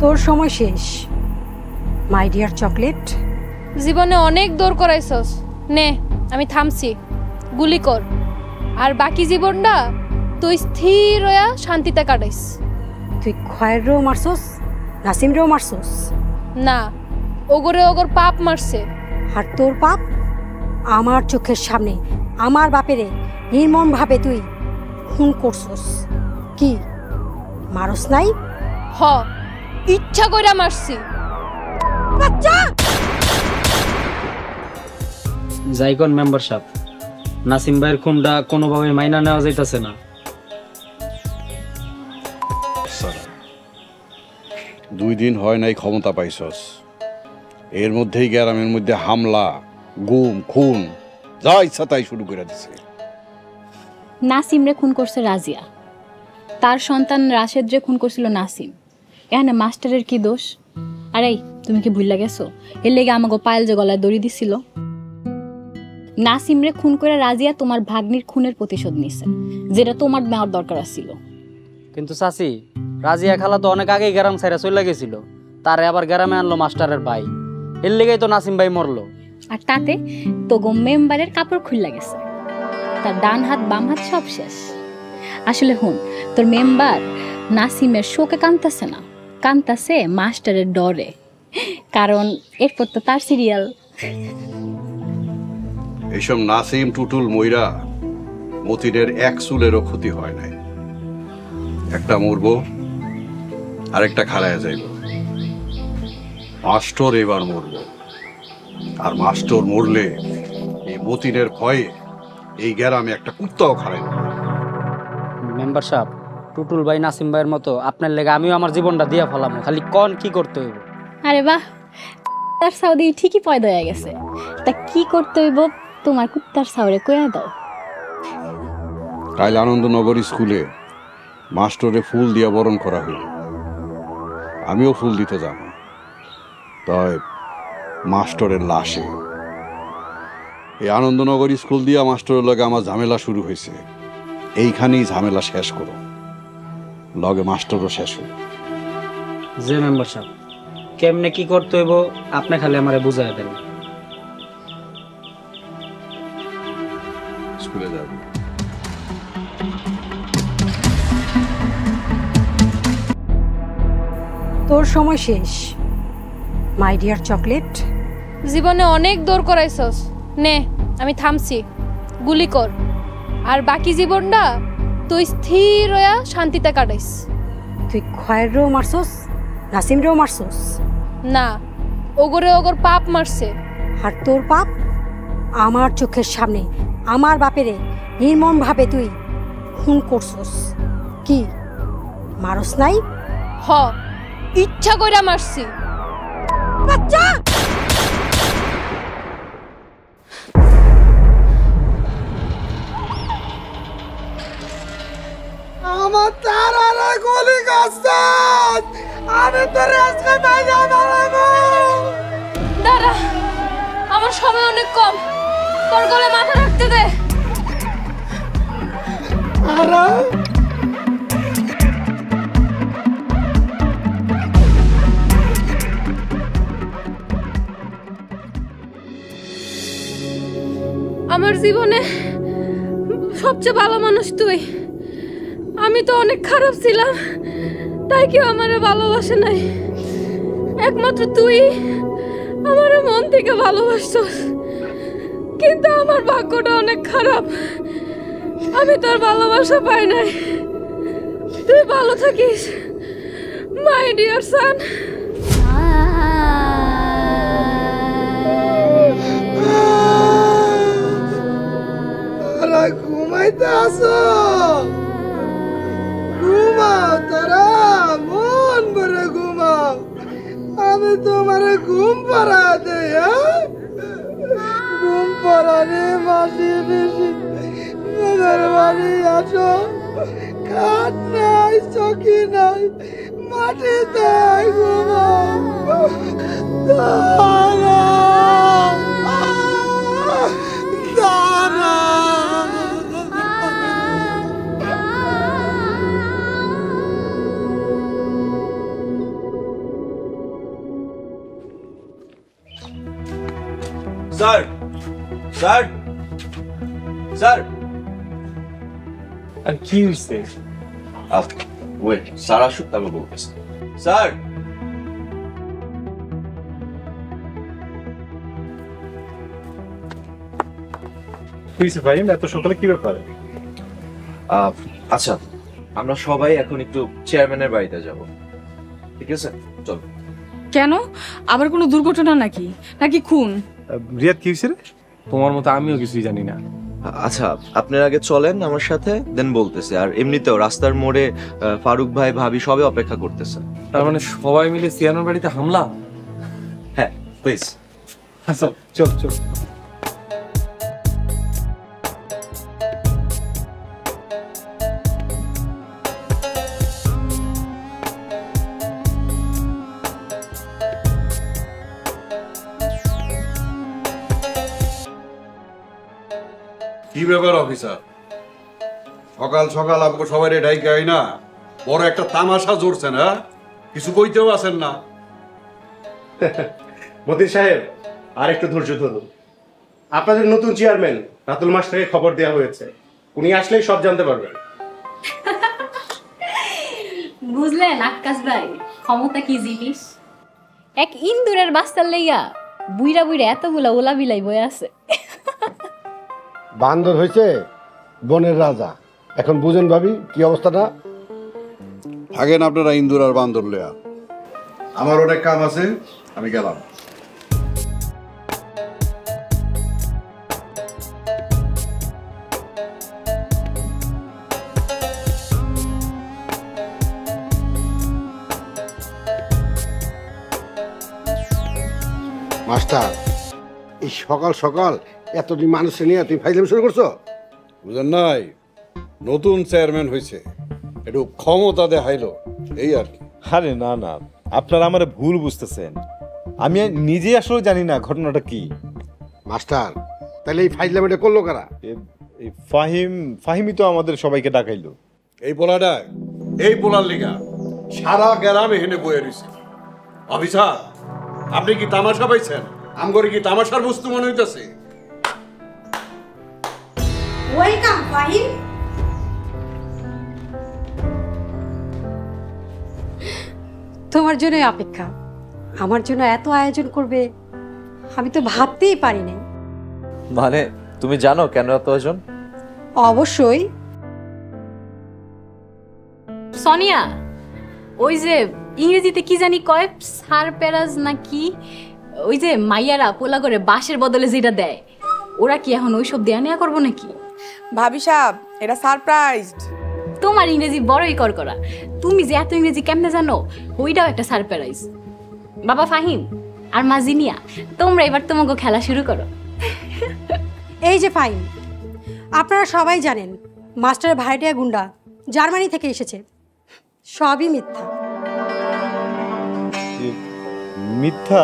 তোর সময় শেষ মাই ডিয়ার চকলেট। জীবনে অনেক দৌড় করাইছস, নে আমি থামছি, গুলি কর। আর বাকি জীবনটা তুই স্থির হইয়া শান্তিতে কাটাইস। তুই খয়েরও মারছস, নাসিমরেও মারছস। না, ওগরে ওগর পাপ মারছে। আর তোর পাপ আমার চোখের সামনে আমার বাপেরে নির্মম ভাবে তুই খুন করছস। কি মারস নাই? হ, ইচ্ছা কইরা মারছি। বাচ্চা জাইকন মেম্বারশিপ নাসিম ভাইয়ের খুনটা কোনোভাবে মাইনা নেওয়া যাইতাছে না। 2 দিন হয় নাই ক্ষমতা পাইছস, এর মধ্যেই গ্রামের মধ্যে হামলা, গুম, খুন যা ইচ্ছা তাই শুরু করে দিছে। নাসিমরে খুন করছে রাজিয়া, তার সন্তান রাশেদরে খুন করছিল নাসিম। এখানে মাস্টারের কি দোষ? আরে তুমি কি ভুল গেছো? এর লেগে আমাকে পায়েল যে গলায় দড়ি দিছিল। নাসিমরে খুন করে রাজিয়া তোমার ভাগ্নির খুনের প্রতিশোধ নিছে, যেটা তোমার নেওয়ার দরকার ছিল। কিন্তু চাচি, রাজিয়া খালা তো অনেক আগেই গ্রাম ছাইরা চলে গেছিল, তারে আবার গ্রামে আনলো মাস্টারের ভাই, এর লেগেই তো নাসিম ভাই মরলো। আর তাতে তো মেম্বারের কাপড় খুললা গেছে, তার ডান হাত বাম হাত সব শেষ। আসলে হুন, তোর মেম্বার নাসিমের শোকে কাঁদতেছে না, কাঁদতেছে মাস্টারের ডরে, কারণ এরপর তো তার সিরিয়াল। এইসব নাসিম টুটুল ময়রা মতিনের এক চুলেরও ক্ষতি হয় নাই। একটা মরবো আরেকটা খাড়ায় যাইব। মাস্টার এবার মরবো, আর মাস্টার মরলে এই মতিনের ভয়ে এই গ্রামে একটা কুত্তাও খাড়াই না। মেম্বারশিপ টুটুল ভাই নাসিম ভাইয়ের মতো আপনার লেগে আমিও আমার জীবনটা দিয়া ফেলাম, খালি কন কি করতে হইব। আরে বাহ, তার সাউদি ঠিকই পয়দা হয়ে গেছে। তা কি করতে হইব তোমার কুত্তার সাউরে কইয়া দাও। কাল আনন্দনগর স্কুলে মাস্টারে ফুল দিয়া বরণ করা হইল, আমিও ফুল দিতে যাব। তাই মাস্টারের লাশে এই আনন্দনগর স্কুল দিয়া মাস্টারের লগে আমার ঝামেলা শুরু হয়েছে, এইখানেই ঝামেলা শেষ করো, লগে মাস্টারও শেষ হইল। যে মেম্বারশিপ কেমনে কি করতে হইব আপনি খালি আমারে বুঝাই দেন। স্কুলে যাব। তোর সময় শেষ মাই ডিয়ার চকলেট। জীবনে অনেক দৌড় করাইছস, নে আমি থামছি, গুলি কর। আর বাকি জীবনটা তুই স্থির হইয়া শান্তিতে কাটাইস। তুই খয়েরও মারছস, নাসিমরেও মারছস। না, ওগরে ওগর পাপ মারছে। আর তোর পাপ আমার চোখের সামনে আমার বাপেরে নির্মম ভাবে তুই খুন করছস। কি মারস নাই? হ, ইচ্ছা কইরা মারছি। বাচ্চা আমার তারারে গুলি করছস, আমি তোর আজকে মাইরা মারাবো। দাঁড়া, আমার সময় অনেক কম, তোর গলে মাথা রাখতে দে। আরে আমার জীবনে সবচেয়ে ভালো মানুষ তুই। আমি তো অনেক খারাপ ছিলাম, তাই কেউ আমারে ভালোবাসে নাই। একমাত্র তুই আমার মন থেকে ভালোবাসছস, কিন্তু আমার ভাগ্যটা অনেক খারাপ, আমি তোর ভালোবাসা পাই নাই। তুই ভালো থাকিস মাই ডিয়ার সান। ঘুমাইতে আসো, ঘুমাও তারা, মন ভরে ঘুমাও, আমি তোমার ঘুম পাড়া দেই। ঘুম পাড়ারে মাসি বেশি মনের বাড়ি আসো, খাট নাই চকি নাই, মাটিতে ঘুমাও। তারা তারা স্যার স্যার স্যার আর কি হইছে? ওয়েট, স্যার আসুক তারপর বলতেছি। স্যার হইছে ভাই, এত সকালে কি ব্যাপার? আচ্ছা, আমরা সবাই এখন একটু চেয়ারম্যানের বাড়িতে যাব, ঠিক আছে? চল। কেন? আবার কোনো দুর্ঘটনা নাকি নাকি খুন? রিয়াদ কি হইছে রে? তোমার মতো আমিও কিছুই জানি না। আচ্ছা, আপনার আগে চলেন আমার সাথে, দেন বলতেছে। আর এমনিতেও রাস্তার মোড়ে ফারুক ভাই ভাবি সবে অপেক্ষা করতেছে। তার মানে সবাই মিলে সিয়ানোর বাড়িতে হামলা? হ্যাঁ, প্লিজ। আচ্ছা চল চল। কি ব্যাপার অফিসার, সকাল সকাল আমাকে সবাই ডাইকাই না বড় একটা তামাশা জড়ছেন? হ্যাঁ, কিছু কইতেও আছেন না? মতিন সাহেব, আর একটু ধৈর্য ধরুন। আপনাদের নতুন চেয়ারম্যান রাতুল মাস্টারকে খবর দেওয়া হয়েছে, উনি আসলেই সব জানতে পারবেন। বুঝলেন আক্কাস ভাই, ক্ষমতা কি জিনিস? এক ইন্দুরের বাস্তার লইয়া বুইরা বুইরা এতগুলা ওলা বিলাই বয়ে আছে। বান্দর হয়েছে বনের রাজা, এখন বুঝেন ভাবি কি অবস্থাটা। থাকেন আপনারা ইন্দুর আর বান্দর লেয়া, আমার অনেক কাম আছে, আমি গেলাম। মাস্টার, এই সকাল সকাল এতদিন মানুষের নিয়ে তুই ফাইজলাম শুরু করছো? বুঝেন নাই, নতুন চেয়ারম্যান হয়েছে, একটু ক্ষমতা দেখাইলো, এই আর কি। আরে না না, আপনারা আমার ভুল বুঝতেছেন, আমি নিজে আসলে জানি না ঘটনাটা কি। মাস্টার, তাহলে এই ফাইজলাম এটা করলো কারা? এই ফাহিমই তো আমাদের সবাইকে ডাকাইলো। এই পোলাটা, এই পোলার লিগা সারা গ্রামে হেনে বয়ে রয়েছে। অফিসার, আপনি কি তামাশা পাইছেন? আমগরে কি তামাশার বস্তু মনে হইতেছে? ওয়েলকাম ফাহিম। তোমার জন্যই অপেক্ষা। আমার জন্য এত আয়োজন করবে আমি তো ভাবতেই পারিনি। মানে তুমি জানো কেন এত আয়োজন? অবশ্যই। সোনিয়া, ওই যে ইংরেজিতে কি জানি কয়, সারপ্রাইজ নাকি, ওই যে মাইয়ারা পোলা করে বাঁশের বদলে যেটা দেয়, ওরা কি এখন ওইসব দেয়া নেয়া করবো নাকি? ভাবি সাহেব, এটা সারপ্রাইজড। তোমার ইংরেজি বড়ই করা, তুমি যে এত ইংরেজি কেমনে জানো, ওইটাও একটা সারপ্রাইজ। বাবা ফাহিম আর মা জিনিয়া, তোমরা এবার তোমাকে খেলা শুরু করো। এই যে ফাহিম, আপনারা সবাই জানেন মাস্টার ভাড়াটিয়া গুন্ডা জার্মানি থেকে এসেছে। সবই মিথ্যা। মিথ্যা?